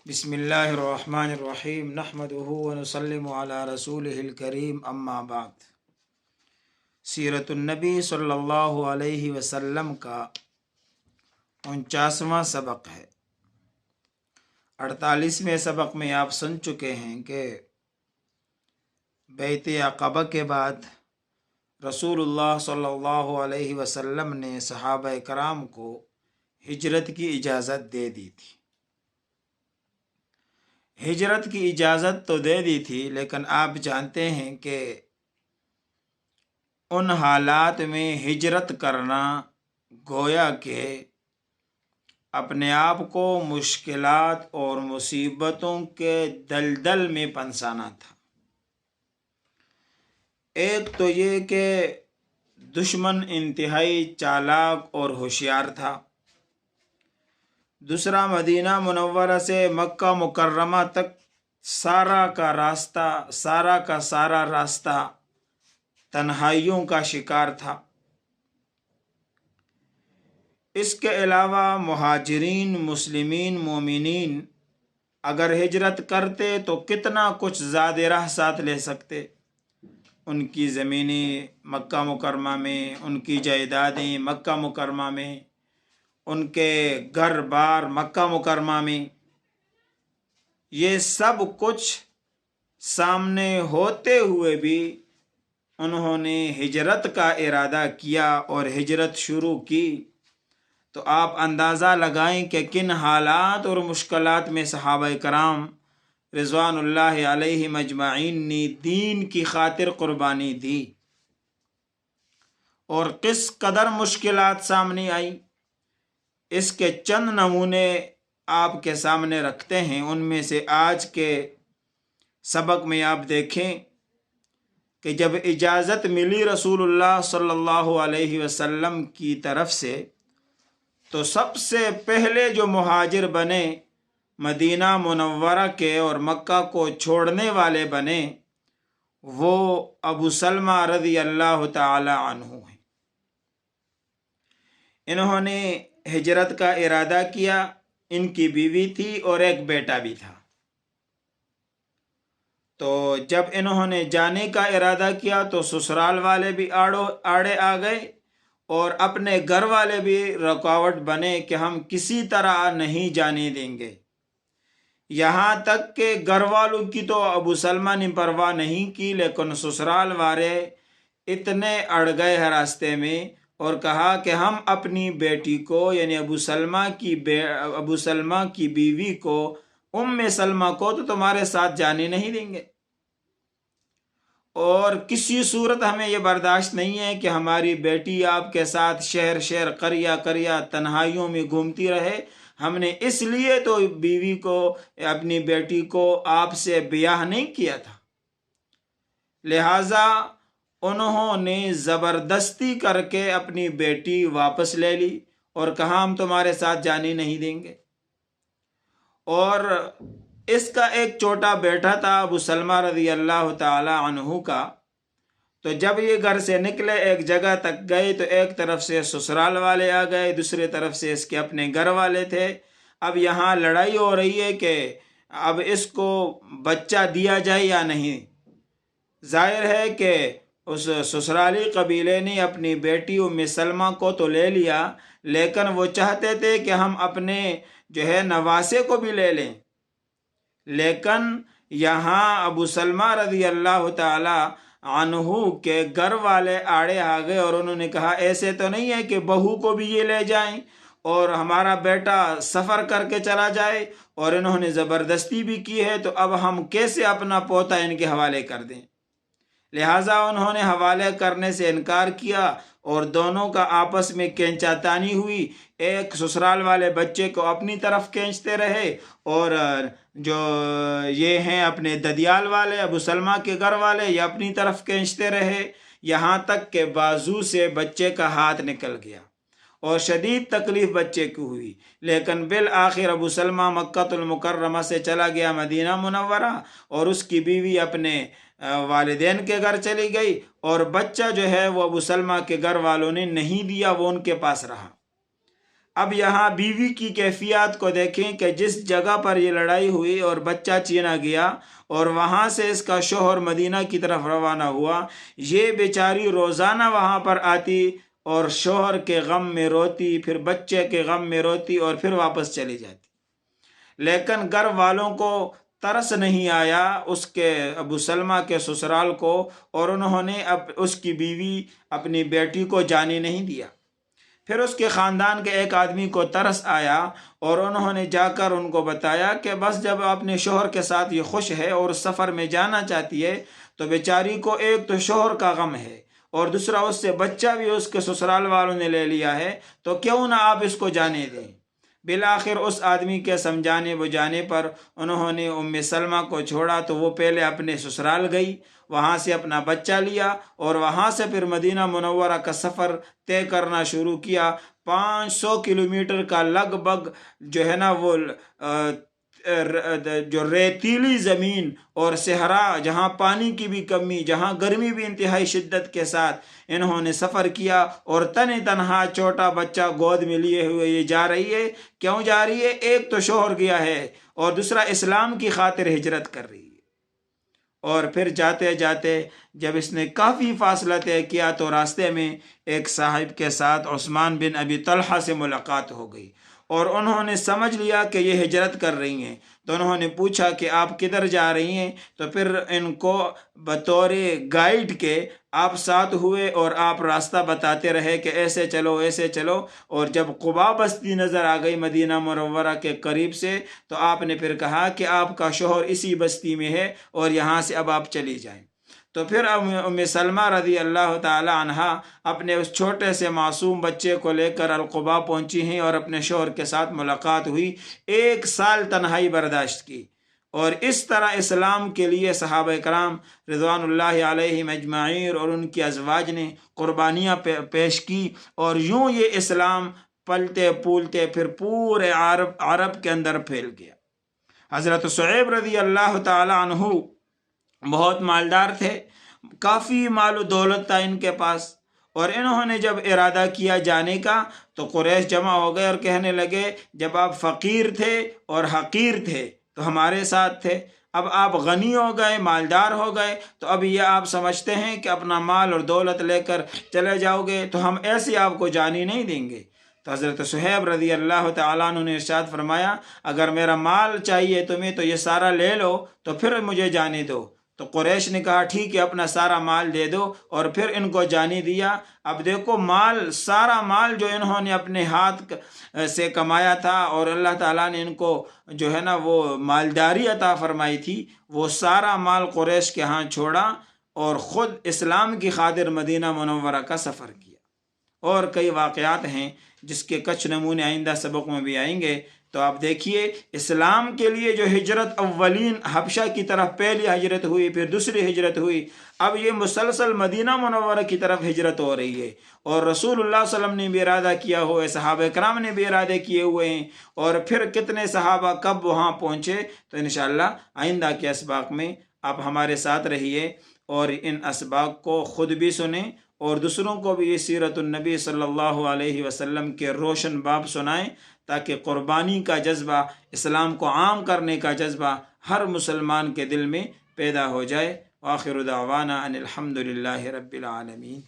بسم اللہ الرحمن الرحیم نحمدہ ونسلم علی رسولہ الکریم اما بعد۔ سیرت النبی صلی اللہ علیہ وسلم کا 49واں سبق ہے۔ 48ویں سبق میں آپ سن چکے ہیں کہ بیعت عقبہ کے بعد رسول اللہ صلی اللہ علیہ وسلم نے صحابہ کرام کو ہجرت کی اجازت دے دی تھی۔ ہجرت کی اجازت تو دے دی تھی، لیکن آپ جانتے ہیں کہ ان حالات میں ہجرت کرنا گویا کہ اپنے آپ کو مشکلات اور مصیبتوں کے دلدل میں پھنسانا تھا۔ ایک تو یہ کہ دشمن انتہائی چالاک اور ہوشیار تھا، دوسرا مدینہ منورہ سے مکہ مکرمہ تک سارا کا سارا راستہ تنہائیوں کا شکار تھا۔ اس کے علاوہ مہاجرین مسلمین مومنین اگر ہجرت کرتے تو کتنا کچھ زاد راہ ساتھ لے سکتے۔ ان کی زمینیں مکہ مکرمہ میں، ان کی جائیدادیں مکہ مکرمہ میں، ان کے گھر بار مکہ مکرمہ میں، یہ سب کچھ سامنے ہوتے ہوئے بھی انہوں نے ہجرت کا ارادہ کیا اور ہجرت شروع کی۔ تو آپ اندازہ لگائیں کہ کن حالات اور مشکلات میں صحابہ کرام رضوان اللہ علیہم اجمعین نے دین کی خاطر قربانی دی، اور کس قدر مشکلات سامنے آئی۔ اس کے چند نمونے آپ کے سامنے رکھتے ہیں۔ ان میں سے آج کے سبق میں آپ دیکھیں کہ جب اجازت ملی رسول اللہ صلی اللہ علیہ وسلم کی طرف سے، تو سب سے پہلے جو مہاجر بنے، مدینہ منورہ کے اور مکہ کو چھوڑنے والے بنے، وہ ابو سلمہ رضی اللہ تعالی عنہ ہیں۔ انہوں نے ہجرت کا ارادہ کیا، ان کی بیوی تھی اور ایک بیٹا بھی تھا۔ تو جب انہوں نے جانے کا ارادہ کیا تو سسرال والے بھی آڑے آ گئے، اور اپنے گھر والے بھی رکاوٹ بنے کہ ہم کسی طرح نہیں جانے دیں گے۔ یہاں تک کہ گھر والوں کی تو ابو سلمہ نے پرواہ نہیں کی، لیکن سسرال والے اتنے اڑ گئے راستے میں اور کہا کہ ہم اپنی بیٹی کو، یعنی ابو سلمہ کی بیوی کو، سلمہ کو تو تمہارے ساتھ جانے نہیں دیں گے، اور کسی صورت ہمیں یہ برداشت نہیں ہے کہ ہماری بیٹی آپ کے ساتھ شہر شہر قریہ تنہائیوں میں گھومتی رہے۔ ہم نے اس لیے تو بیوی کو، اپنی بیٹی کو آپ سے بیاہ نہیں کیا تھا۔ لہٰذا انہوں نے زبردستی کر کے اپنی بیٹی واپس لے لی اور کہا ہم تمہارے ساتھ جانے نہیں دیں گے۔ اور اس کا ایک چھوٹا بیٹا تھا ابو سلمہ رضی اللہ تعالی عنہ کا، تو جب یہ گھر سے نکلے ایک جگہ تک گئے تو ایک طرف سے سسرال والے آ گئے، دوسری طرف سے اس کے اپنے گھر والے تھے۔ اب یہاں لڑائی ہو رہی ہے کہ اب اس کو بچہ دیا جائے یا نہیں۔ ظاہر ہے کہ اس سسرالی قبیلے نے اپنی بیٹی سلمہ کو تو لے لیا، لیکن وہ چاہتے تھے کہ ہم اپنے نواسے کو بھی لے لیں۔ لیکن یہاں ابو سلمہ رضی اللہ تعالی عنہ کے گھر والے آڑے آ گئے اور انہوں نے کہا ایسے تو نہیں ہے کہ بہو کو بھی یہ لے جائیں اور ہمارا بیٹا سفر کر کے چلا جائے، اور انہوں نے زبردستی بھی کی ہے، تو اب ہم کیسے اپنا پوتا ان کے حوالے کر دیں۔ لہٰذا انہوں نے حوالے کرنے سے انکار کیا اور دونوں کا آپس میں کھینچا تانی ہوئی۔ ایک سسرال والے بچے کو اپنی طرف کھینچتے رہے، اور جو یہ ہیں اپنے ددیال والے ابو سلمہ کے گھر والے، یہ اپنی طرف کھینچتے رہے، یہاں تک کہ بازو سے بچے کا ہاتھ نکل گیا اور شدید تکلیف بچے کو ہوئی۔ لیکن بالآخر ابو سلمہ مکہ المکرمہ سے چلا گیا مدینہ منورہ، اور اس کی بیوی اپنے والدین کے گھر چلی گئی، اور بچہ وہ ابو سلمہ کے گھر والوں نے نہیں دیا، وہ ان کے پاس رہا۔ اب یہاں بیوی کی کیفیات کو دیکھیں کہ جس جگہ پر یہ لڑائی ہوئی اور بچہ چینا گیا اور وہاں سے اس کا شوہر مدینہ کی طرف روانہ ہوا، یہ بیچاری روزانہ وہاں پر آتی اور شوہر کے غم میں روتی، پھر بچے کے غم میں روتی اور پھر واپس چلی جاتی۔ لیکن گھر والوں کو ترس نہیں آیا اس کے ابو سلمہ کے سسرال کو، اور انہوں نے اب اس کی بیوی اپنی بیٹی کو جانے نہیں دیا۔ پھر اس کے خاندان کے ایک آدمی کو ترس آیا اور انہوں نے جا کر ان کو بتایا کہ بس جب اپنے شوہر کے ساتھ یہ خوش ہے اور سفر میں جانا چاہتی ہے تو بیچاری کو ایک تو شوہر کا غم ہے اور دوسرا اس سے بچہ بھی اس کے سسرال والوں نے لے لیا ہے، تو کیوں نہ آپ اس کو جانے دیں۔ بالآخر اس آدمی کے سمجھانے بجھانے پر انہوں نے ام سلمہ کو چھوڑا تو وہ پہلے اپنے سسرال گئی، وہاں سے اپنا بچہ لیا اور وہاں سے پھر مدینہ منورہ کا سفر طے کرنا شروع کیا۔ 500 کلومیٹر کا لگ بھگ جو ہے نا وہ جو ریتیلی زمین اور صحرا، جہاں پانی کی بھی کمی، جہاں گرمی بھی انتہائی شدت کے ساتھ انہوں نے سفر کیا، اور تنہا چھوٹا بچہ گود میں لیے ہوئے یہ جا رہی ہے۔ کیوں جا رہی ہے؟ ایک تو شوہر گیا ہے اور دوسرا اسلام کی خاطر ہجرت کر رہی ہے۔ اور پھر جاتے جاتے جب اس نے کافی فاصلہ طے کیا تو راستے میں ایک صاحب کے ساتھ عثمان بن ابی طلحہ سے ملاقات ہو گئی، اور انہوں نے سمجھ لیا کہ یہ ہجرت کر رہی ہیں، تو انہوں نے پوچھا کہ آپ کدھر جا رہی ہیں؟ تو پھر ان کو بطور گائیڈ کے آپ ساتھ ہوئے اور آپ راستہ بتاتے رہے کہ ایسے چلو ایسے چلو، اور جب قباء بستی نظر آ گئی مدینہ منورہ کے قریب سے تو آپ نے پھر کہا کہ آپ کا شوہر اسی بستی میں ہے اور یہاں سے اب آپ چلی جائیں۔ تو پھر ام سلمہ رضی اللہ تعالی عنہا اپنے اس چھوٹے سے معصوم بچے کو لے کر القباء پہنچی ہیں اور اپنے شوہر کے ساتھ ملاقات ہوئی۔ 1 سال تنہائی برداشت کی، اور اس طرح اسلام کے لیے صحابہ کرام رضوان اللہ علیہم اجمعین اور ان کی ازواج نے قربانیاں پیش کی، اور یوں یہ اسلام پلتے پھولتے پھر پورے عرب کے اندر پھیل گیا۔ حضرت شعیب رضی اللہ تعالی عنہ بہت مالدار تھے، کافی مال و دولت تھا ان کے پاس، اور انہوں نے جب ارادہ کیا جانے کا تو قریش جمع ہو گئے اور کہنے لگے جب آپ فقیر تھے اور حقیر تھے تو ہمارے ساتھ تھے، اب آپ غنی ہو گئے، مالدار ہو گئے، تو اب یہ آپ سمجھتے ہیں کہ اپنا مال اور دولت لے کر چلے جاؤ گے، تو ہم ایسے آپ کو جانے نہیں دیں گے۔ تو حضرت صہیب رضی اللہ تعالیٰ عنہ نے ارشاد فرمایا اگر میرا مال چاہیے تمہیں تو یہ سارا لے لو تو پھر مجھے جانے دو۔ تو قریش نے کہا ٹھیک ہے اپنا سارا مال دے دو، اور پھر ان کو جانے دیا۔ اب دیکھو مال، سارا مال جو انہوں نے اپنے ہاتھ سے کمایا تھا اور اللہ تعالیٰ نے ان کو جو ہے نا وہ مالداری عطا فرمائی تھی، وہ سارا مال قریش کے ہاں چھوڑا اور خود اسلام کی خاطر مدینہ منورہ کا سفر کیا۔ اور کئی واقعات ہیں جس کے کچھ نمونے آئندہ سبق میں بھی آئیں گے۔ تو آپ دیکھیے اسلام کے لیے جو ہجرت اولین حبشہ کی طرف پہلی ہجرت ہوئی، پھر دوسری ہجرت ہوئی، اب یہ مسلسل مدینہ منورہ کی طرف ہجرت ہو رہی ہے، اور رسول اللہ صلی اللہ علیہ وسلم نے بھی ارادہ کیا ہوا ہے، صحابہ کرام نے بھی ارادے کیے ہوئے ہیں، اور پھر کتنے صحابہ کب وہاں پہنچے۔ تو انشاءاللہ آئندہ کے اسباق میں آپ ہمارے ساتھ رہیے اور ان اسباق کو خود بھی سنیں اور دوسروں کو بھی یہ سیرت النبی صلی اللہ علیہ وسلم کے روشن باب سنائیں، تاکہ قربانی کا جذبہ، اسلام کو عام کرنے کا جذبہ ہر مسلمان کے دل میں پیدا ہو جائے۔ وآخر دعوانا ان الحمد للہ رب العالمین۔